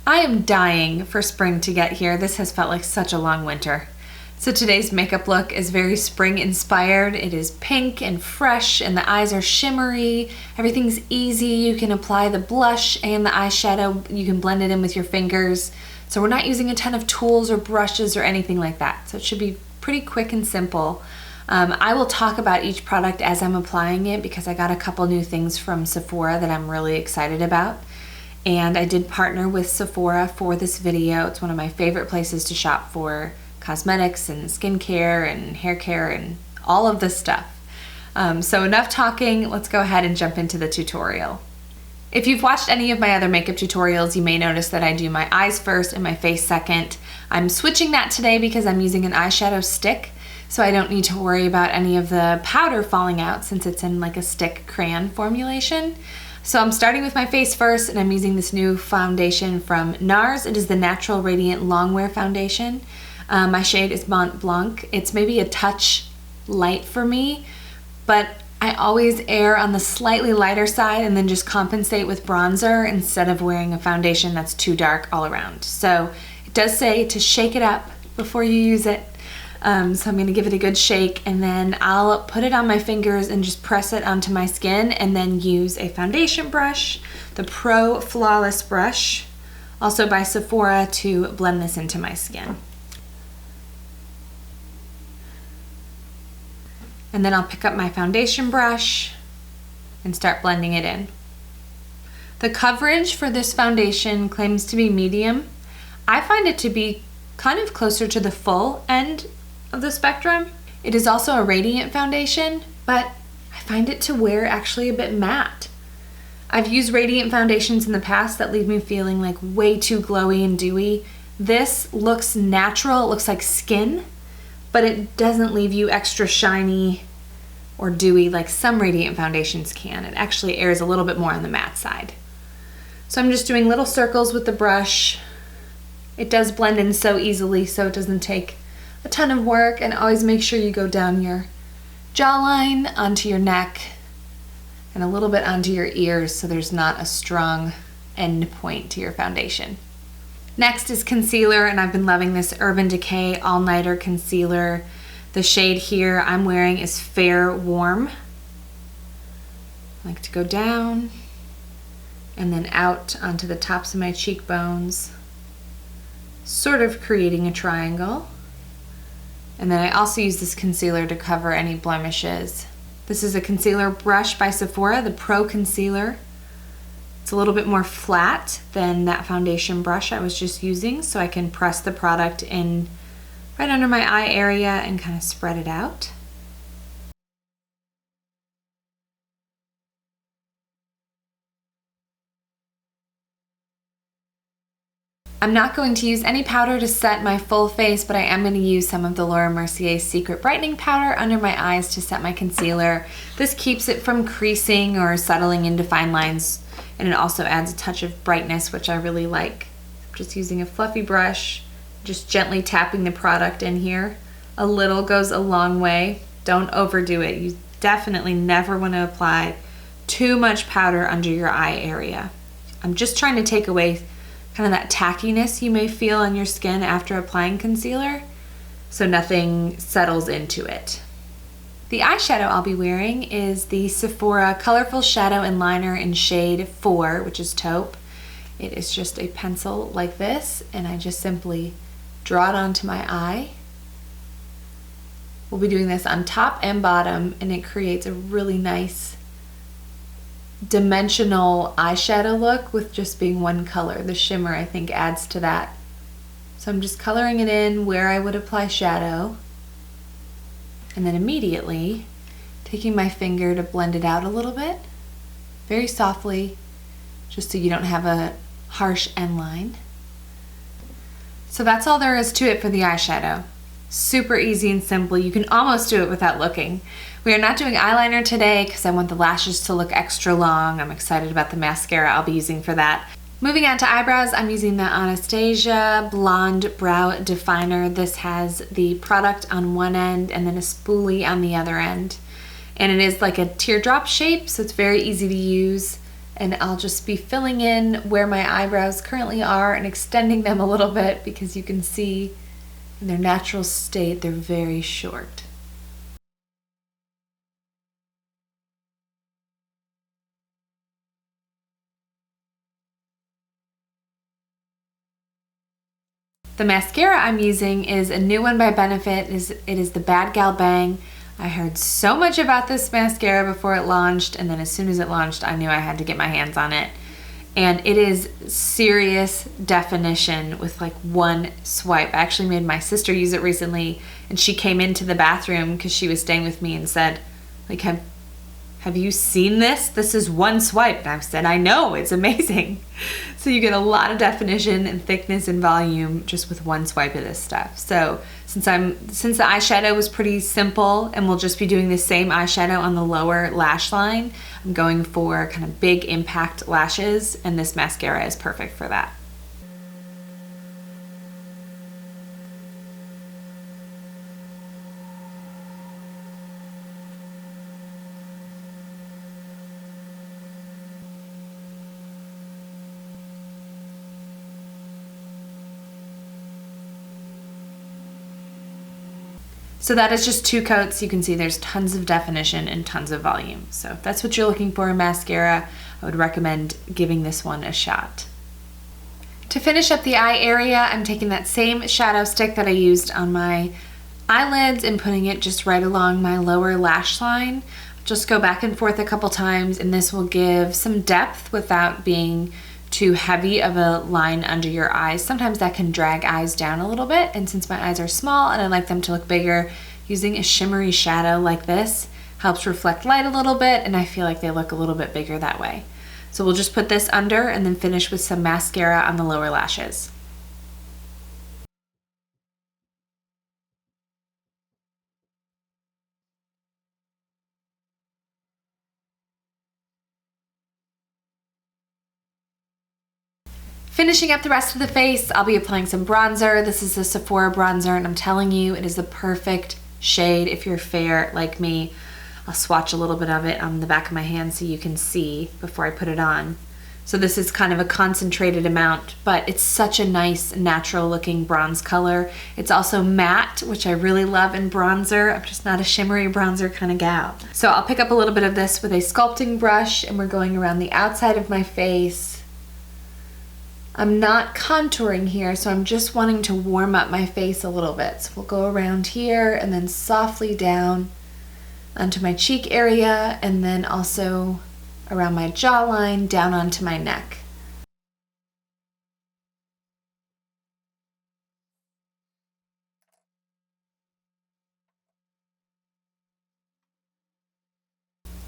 I am dying for spring to get here. This has felt like such a long winter. So today's makeup look is very spring inspired. It is pink and fresh and the eyes are shimmery. Everything's easy. You can apply the blush and the eyeshadow. You can blend it in with your fingers. So we're not using a ton of tools or brushes or anything like that. So it should be pretty quick and simple. I will talk about each product as I'm applying it because I got a couple new things from Sephora that I'm really excited about. And I did partner with Sephora for this video. It's one of my favorite places to shop for cosmetics and skincare and hair care and all of this stuff. So enough talking, let's go ahead and jump into the tutorial. If you've watched any of my other makeup tutorials, you may notice that I do my eyes first and my face second. I'm switching that today because I'm using an eyeshadow stick, so I don't need to worry about any of the powder falling out since it's in like a stick crayon formulation. So I'm starting with my face first, and I'm using this new foundation from NARS. It is the Natural Radiant Longwear Foundation. My shade is Mont Blanc. It's maybe a touch light for me, but I always err on the slightly lighter side and then just compensate with bronzer instead of wearing a foundation that's too dark all around. So it does say to shake it up before you use it. So I'm going to give it a good shake, and then I'll put it on my fingers and just press it onto my skin, and then use a foundation brush, the Pro Flawless brush, also by Sephora, to blend this into my skin. And then I'll pick up my foundation brush and start blending it in. The coverage for this foundation claims to be medium. I find it to be kind of closer to the full end of the spectrum. It is also a radiant foundation, but I find it to wear actually a bit matte. I've used radiant foundations in the past that leave me feeling like way too glowy and dewy. This looks natural, it looks like skin, but it doesn't leave you extra shiny or dewy like some radiant foundations can. It actually airs a little bit more on the matte side. So I'm just doing little circles with the brush. It does blend in so easily, so it doesn't take a ton of work, and always make sure you go down your jawline, onto your neck, and a little bit onto your ears so there's not a strong end point to your foundation. Next is concealer, and I've been loving this Urban Decay All Nighter Concealer. The shade here I'm wearing is Fair Warm. I like to go down and then out onto the tops of my cheekbones, sort of creating a triangle. And then I also use this concealer to cover any blemishes. This is a concealer brush by Sephora, the Pro Concealer. It's a little bit more flat than that foundation brush I was just using, so I can press the product in right under my eye area and kind of spread it out. I'm not going to use any powder to set my full face, but I am going to use some of the Laura Mercier's Secret Brightening Powder under my eyes to set my concealer. This keeps it from creasing or settling into fine lines, and it also adds a touch of brightness, which I really like. Just using a fluffy brush, just gently tapping the product in here. A little goes a long way. Don't overdo it. You definitely never want to apply too much powder under your eye area. I'm just trying to take away kind of that tackiness you may feel on your skin after applying concealer, so nothing settles into it. The eyeshadow I'll be wearing is the Sephora Colorful Shadow and Liner in shade 4, which is taupe. It is just a pencil like this, and I just simply draw it onto my eye. We'll be doing this on top and bottom, and it creates a really nice dimensional eyeshadow look with just being one color. The shimmer, I think, adds to that. So I'm just coloring it in where I would apply shadow, and then immediately taking my finger to blend it out a little bit, very softly, just so you don't have a harsh end line. So that's all there is to it for the eyeshadow. Super easy and simple. You can almost do it without looking. We are not doing eyeliner today because I want the lashes to look extra long. I'm excited about the mascara I'll be using for that. Moving on to eyebrows, I'm using the Anastasia Blonde Brow Definer. This has the product on one end and then a spoolie on the other end. And it is like a teardrop shape, so it's very easy to use. and I'll just be filling in where my eyebrows currently are and extending them a little bit because you can see in their natural state they're very short. The mascara I'm using is a new one by Benefit. It is the Bad Gal Bang. I heard so much about this mascara before it launched, and then as soon as it launched, I knew I had to get my hands on it. And it is serious definition with like one swipe. I actually made my sister use it recently, and she came into the bathroom because she was staying with me and said, like, have you seen this? This is one swipe. And I said, I know, it's amazing. So you get a lot of definition and thickness and volume just with one swipe of this stuff. So since the eyeshadow was pretty simple and we'll just be doing the same eyeshadow on the lower lash line, I'm going for kind of big impact lashes, and this mascara is perfect for that. So that is just 2 coats. You can see there's tons of definition and tons of volume. So if that's what you're looking for in mascara, I would recommend giving this one a shot. To finish up the eye area, I'm taking that same shadow stick that I used on my eyelids and putting it just right along my lower lash line. Just go back and forth a couple times, and this will give some depth without being too heavy of a line under your eyes. Sometimes that can drag eyes down a little bit, and since my eyes are small and I like them to look bigger, using a shimmery shadow like this helps reflect light a little bit, and I feel like they look a little bit bigger that way. So we'll just put this under and then finish with some mascara on the lower lashes. Finishing up the rest of the face, I'll be applying some bronzer. This is a Sephora bronzer, and I'm telling you, it is the perfect shade if you're fair like me. I'll swatch a little bit of it on the back of my hand so you can see before I put it on. So this is kind of a concentrated amount, but it's such a nice natural looking bronze color. It's also matte, which I really love in bronzer. I'm just not a shimmery bronzer kind of gal. So I'll pick up a little bit of this with a sculpting brush, and we're going around the outside of my face. I'm not contouring here, so I'm just wanting to warm up my face a little bit. So we'll go around here and then softly down onto my cheek area, and then also around my jawline down onto my neck.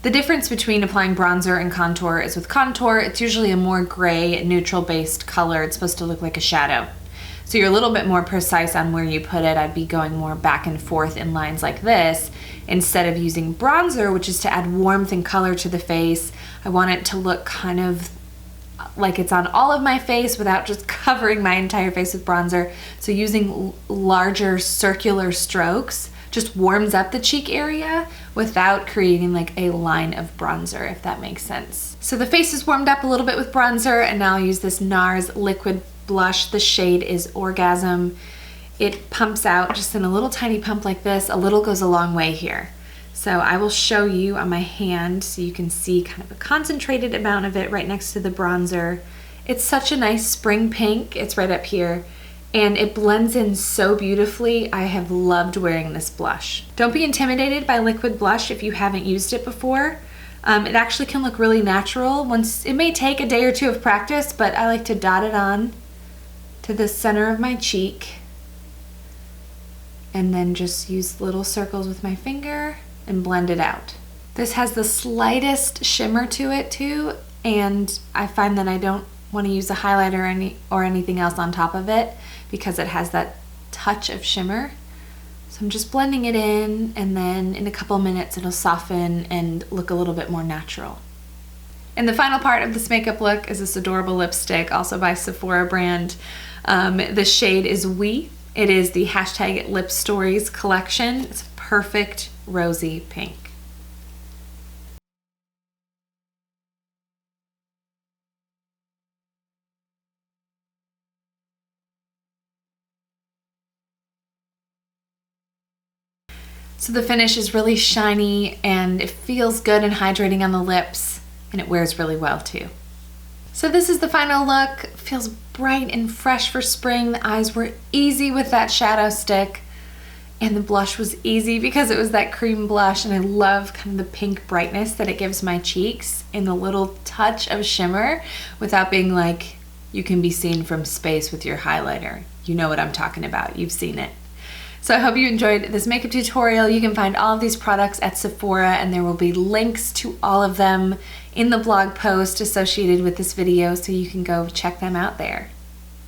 The difference between applying bronzer and contour is with contour, it's usually a more gray, neutral-based color. It's supposed to look like a shadow. So you're a little bit more precise on where you put it. I'd be going more back and forth in lines like this instead of using bronzer, which is to add warmth and color to the face. I want it to look kind of like it's on all of my face without just covering my entire face with bronzer. So using larger circular strokes just warms up the cheek area without creating like a line of bronzer, if that makes sense. So the face is warmed up a little bit with bronzer, and now I'll use this NARS liquid blush. The shade is Orgasm. It pumps out just in a little tiny pump like this. A little goes a long way here. So I will show you on my hand so you can see kind of a concentrated amount of it right next to the bronzer. It's such a nice spring pink. It's right up here. And it blends in so beautifully. I have loved wearing this blush. Don't be intimidated by liquid blush if you haven't used it before. It actually can look really natural. It may take a day or two of practice, but I like to dot it on to the center of my cheek and then just use little circles with my finger and blend it out. This has the slightest shimmer to it too, and I find that I don't want to use a highlighter or anything else on top of it because it has that touch of shimmer. So I'm just blending it in, and then in a couple minutes it'll soften and look a little bit more natural. And the final part of this makeup look is this adorable lipstick, also by Sephora brand. The shade is We. It is the hashtag Lip Stories collection. It's a perfect rosy pink. So the finish is really shiny and it feels good and hydrating on the lips, and it wears really well too. So this is the final look. It feels bright and fresh for spring. The eyes were easy with that shadow stick, and the blush was easy because it was that cream blush, and I love kind of the pink brightness that it gives my cheeks and the little touch of shimmer without being like you can be seen from space with your highlighter. You know what I'm talking about. You've seen it. So I hope you enjoyed this makeup tutorial. You can find all of these products at Sephora, and there will be links to all of them in the blog post associated with this video, so you can go check them out there.